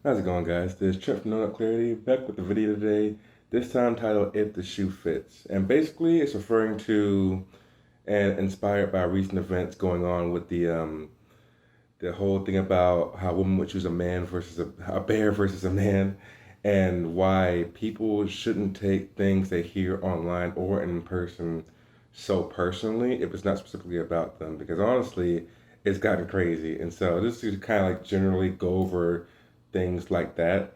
How's it going, guys? This is Trip from No Nut Clarity back with the video today. This time titled "If the Shoe Fits," and basically it's referring to and inspired by recent events going on with the whole thing about how women would choose a man versus a bear versus a man, and why people shouldn't take things they hear online or in person so personally if it's not specifically about them. Because honestly, it's gotten crazy, and so this is kind of like generally go over things like that.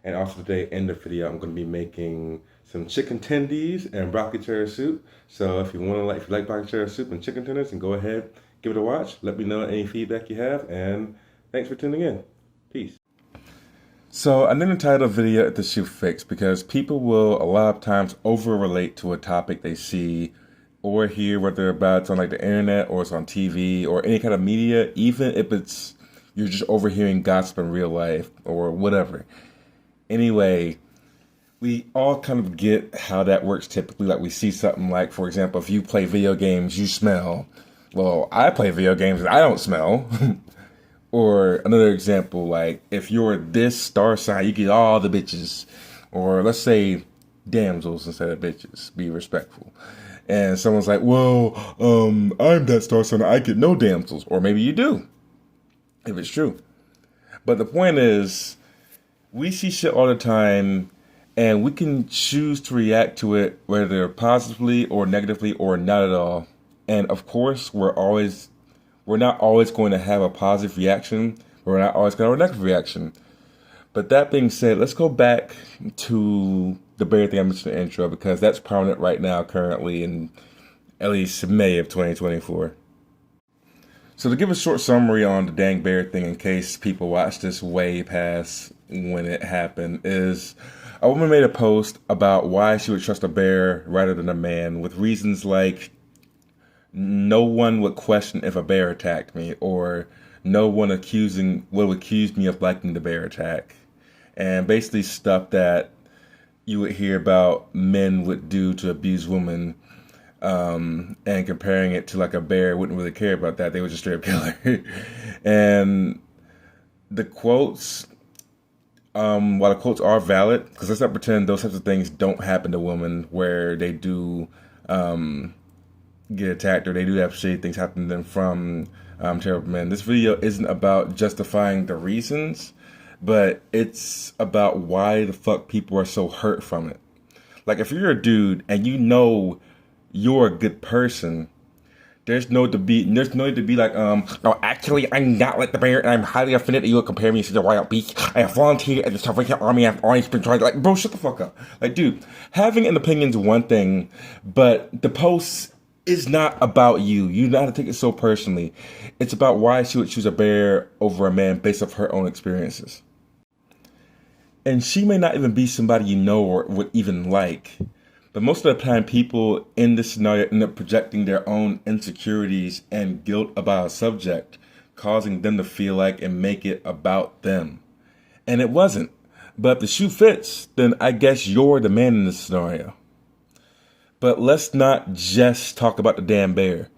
And also today in the video, I'm going to be making some chicken tendies and broccoli cheddar soup. So if you want to if you like broccoli cheddar soup and chicken tenders, then go ahead, give it a watch. Let me know any feedback you have, and thanks for tuning in. Peace. So I didn't title the video "If the Shoe Fits" because people will a lot of times over relate to a topic they see or hear, whether about it's on like the internet or it's on TV or any kind of media, even if it's you're just overhearing gossip in real life or whatever. Anyway, we all kind of get how that works typically. Like we see something like, for example, if you play video games, you smell. Well, I play video games and I don't smell. Or another example, like if you're this star sign, you get all the bitches. Or let's say damsels instead of bitches. Be respectful. And someone's like, well, I'm that star sign, I get no damsels. Or maybe you do, if it's true. But the point is, we see shit all the time, and we can choose to react to it, whether positively or negatively or not at all. And of course, we're not always going to have a positive reaction. We're not always going to have a negative reaction. But that being said, let's go back to the bear thing I mentioned in the intro, because that's prominent right now, currently, in at least May of 2024. So to give a short summary on the dang bear thing, in case people watch this way past when it happened, is a woman made a post about why she would trust a bear rather than a man, with reasons like no one would question if a bear attacked me, or no one would accuse me of liking the bear attack, and basically stuff that you would hear about men would do to abuse women. And comparing it to like a bear wouldn't really care about that. They would just straight up kill her. And the quotes, while the quotes are valid, because let's not pretend those types of things don't happen to women where they do get attacked or they do have shitty things happen to them from terrible men. This video isn't about justifying the reasons, but it's about why the fuck people are so hurt from it. Like if you're a dude and you know you're a good person, there's no need to be like, no, actually, I'm not like the bear, and I'm highly offended that you would compare me to the wild beast. I have volunteered at the Salvation Army. I've always been trying to, like, bro, shut the fuck up. Like, dude, having an opinion is one thing, but the post is not about you. You don't have to take it so personally. It's about why she would choose a bear over a man based off her own experiences. And she may not even be somebody you know or would even like. But most of the time, people in this scenario end up projecting their own insecurities and guilt about a subject, causing them to feel like and make it about them. And it wasn't. But if the shoe fits, then I guess you're the man in this scenario. But let's not just talk about the damn bear.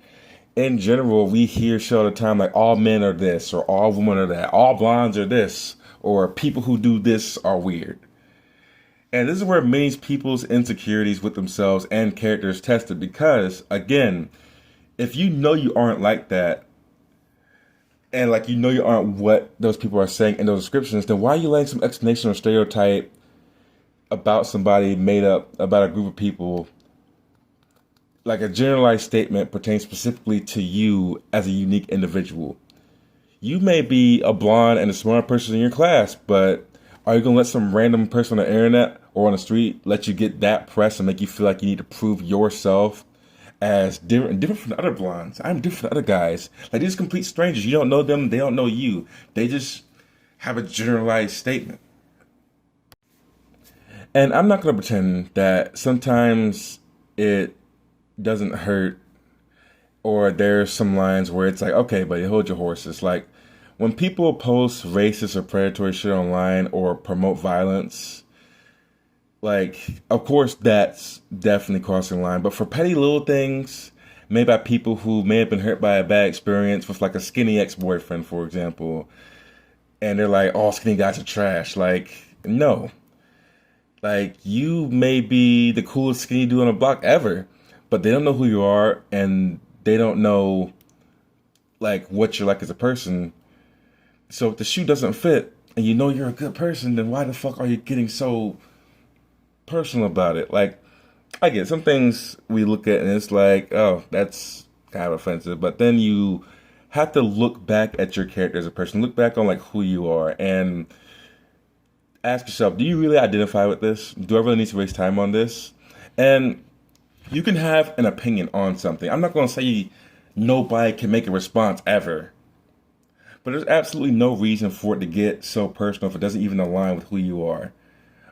In general, we hear shit all the time like all men are this, or all women are that, all blondes are this, or people who do this are weird. And this is where many people's insecurities with themselves and characters tested, because, again, if you know you aren't like that, and like you know you aren't what those people are saying in those descriptions, then why are you letting some explanation or stereotype about somebody made up about a group of people, like a generalized statement pertains specifically to you as a unique individual? You may be a blonde and a smart person in your class, but are you going to let some random person on the internet or on the street let you get that press and make you feel like you need to prove yourself as different from the other blondes? I'm different from the other guys. Like, these complete strangers. You don't know them. They don't know you. They just have a generalized statement. And I'm not going to pretend that sometimes it doesn't hurt, or there's some lines where it's like, okay, buddy, hold your horses. Like, when people post racist or predatory shit online or promote violence, like, of course, that's definitely crossing the line. But for petty little things, made by people who may have been hurt by a bad experience with, like, a skinny ex-boyfriend, for example, and they're like, "Oh, skinny guys are trash." Like, no. Like, you may be the coolest skinny dude on the block ever, but they don't know who you are, and they don't know like what you're like as a person. So if the shoe doesn't fit, and you know you're a good person, then why the fuck are you getting so personal about it? Like, I get some things we look at and it's like, oh, that's kind of offensive. But then you have to look back at your character as a person, look back on like who you are, and ask yourself, do you really identify with this? Do I really need to waste time on this? And you can have an opinion on something. I'm not going to say nobody can make a response ever. But there's absolutely no reason for it to get so personal if it doesn't even align with who you are.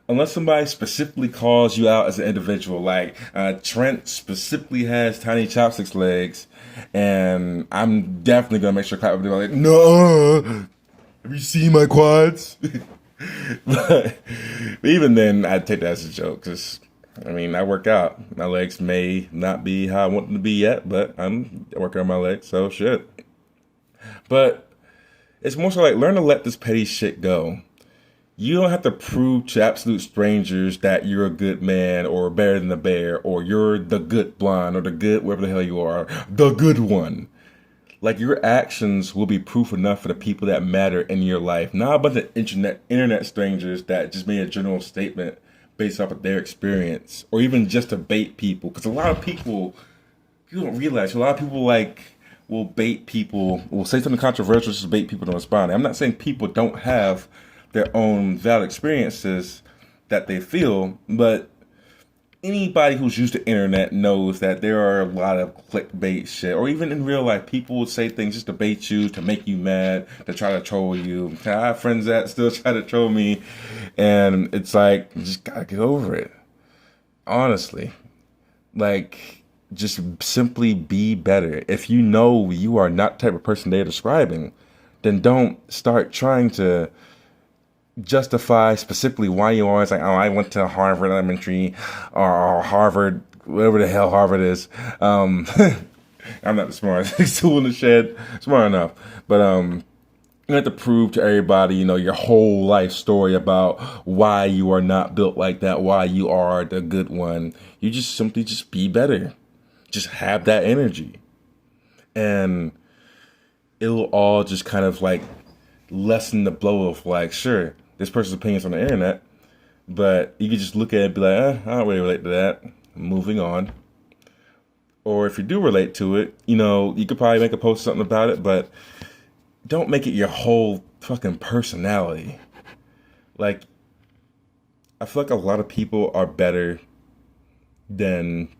Unless somebody specifically calls you out as an individual, like Trent specifically has tiny chopsticks legs, and I'm definitely gonna make sure clap with them like, no, have you seen my quads? but even then, I'd take that as a joke, because I mean, I work out. My legs may not be how I want them to be yet, but I'm working on my legs, so shit. But it's more so like, learn to let this petty shit go. You don't have to prove to absolute strangers that you're a good man or better than the bear or you're the good blonde or the good whatever the hell you are, the good one. Like, your actions will be proof enough for the people that matter in your life, not a bunch of internet strangers that just made a general statement based off of their experience, or even just to bait people. Because a lot of people, you don't realize, a lot of people like will bait people, will say something controversial just to bait people to respond. I'm not saying people don't have their own valid experiences that they feel, but anybody who's used to internet knows that there are a lot of clickbait shit, or even in real life, people would say things just to bait you, to make you mad, to try to troll you. I have friends that still try to troll me, and it's like, you just gotta get over it. Honestly. Like, just simply be better. If you know you are not the type of person they're describing, then don't start trying to justify specifically why you are. It's like, oh, I went to Harvard Elementary or Harvard, whatever the hell Harvard is. I'm not the smartest tool in the shed, smart enough, but you have to prove to everybody, your whole life story about why you are not built like that, why you are the good one. You just simply just be better. Just have that energy, and it'll all just kind of like lessen the blow of like, sure, this person's opinion's on the internet, but you can just look at it and be like, I don't really relate to that. Moving on. Or if you do relate to it, you could probably make a post or something about it, but don't make it your whole fucking personality. Like, I feel like a lot of people are better than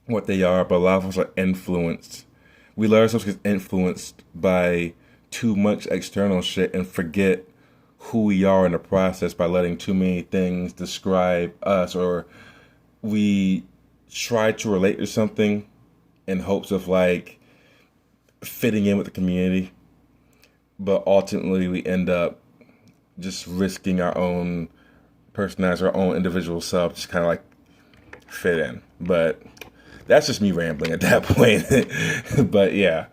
what they are, but a lot of us are influenced. We let ourselves get influenced by too much external shit and forget who we are in the process by letting too many things describe us, or we try to relate to something in hopes of like fitting in with the community, but ultimately we end up just risking our own personality, our own individual self, just kind of like fit in. But that's just me rambling at that point. But yeah.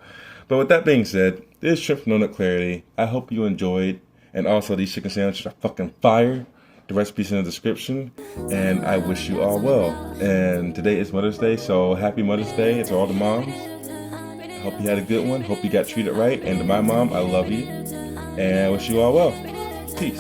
But with that being said, this is Trip for No Nut Clarity. I hope you enjoyed. And also, these chicken sandwiches are fucking fire. The recipe's in the description. And I wish you all well. And today is Mother's Day, so happy Mother's Day to all the moms. Hope you had a good one. Hope you got treated right. And to my mom, I love you. And I wish you all well. Peace.